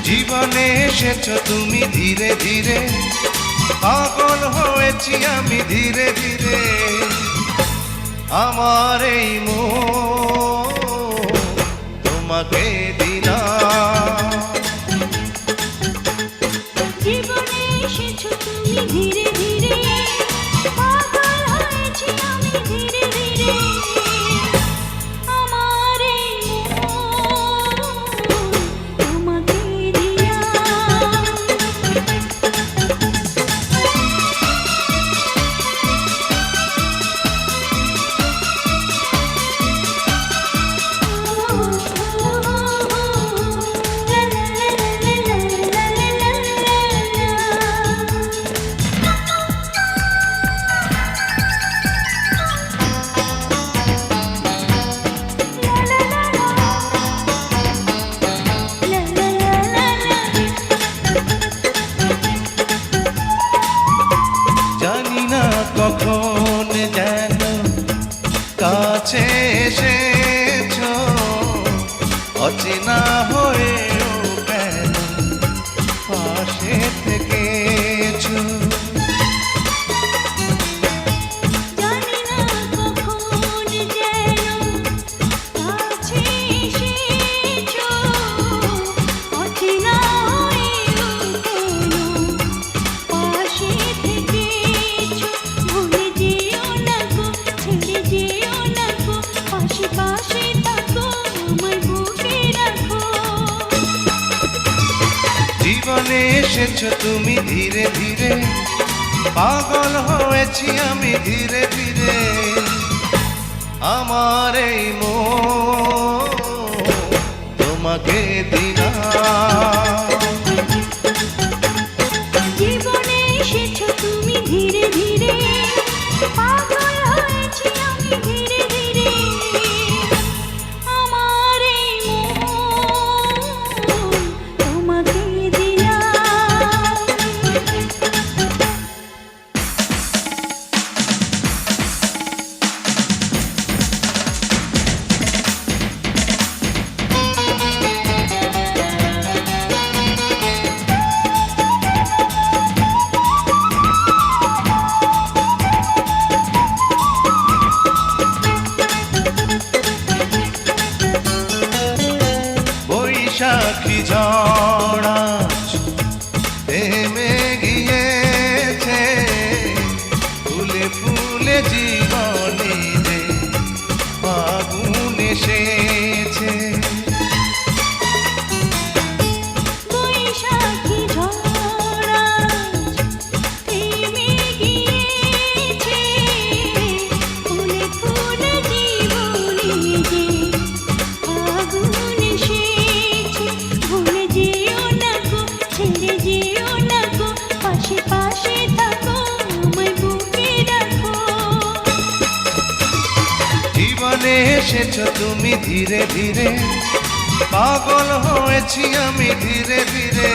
জীবনে এসেছো তুমি ধীরে ধীরে, পাগল হয়েছি আমি ধীরে ধীরে। আমার এই মন তোমাকে দিলাম। জীবনে এসেছো তুমি ধীরে ধীরে, পাগল হয়েছি আমি ধীরে ধীরে। আমার এই মন তোমাকে দিলাম। জানি না কখন যেন কাছে এসেছো, অচেনা হয়েও কেন পাশে থেকেছো। জানি না কখন যেন কাছে এসেছো, অচেনা হয়েও কেন পাশে থেকেছো। ভুলে যেও না গো, ছেড়ে যেও না গো, পাশে পাশে থাকো, আমার বুকে রাখো। জীবনে এসেছো তুমি ধীরে ধীরে, পাগল হয়েছি আমি ধীরে ধীরে। আমার এই মন তোমাকে দিলাম। জীবনে এসেছো তুমি ধীরে ধীরে, পাগল হয়েছি আমি ধীরে ধীরে। আমার এই মন তোমাকে দিলাম। বৈশাখী ঝড় থেমে গিয়েছে, ফুলে ফুলে জীবনে যে ফাগুন এসেছে। বৈশাখী ঝড় আজ থেমে গিয়েছে, ফুলে ফুলে জীবনে যে ফাগুন এসেছে। ভুলে যেও না গো, ছেড়ে যেও না গো, পাশে পাশে থাকো, আমায় বুকে রাখো। জীবনে এসেছো তুমি ধীরে ধীরে, পাগল হয়েছি আমি ধীরে ধীরে।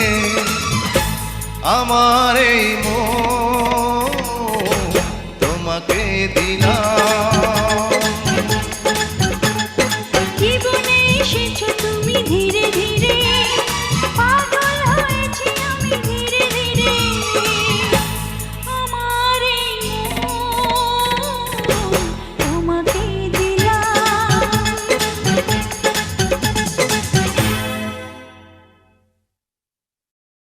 আমার এই মন তোমাকে দিলাম।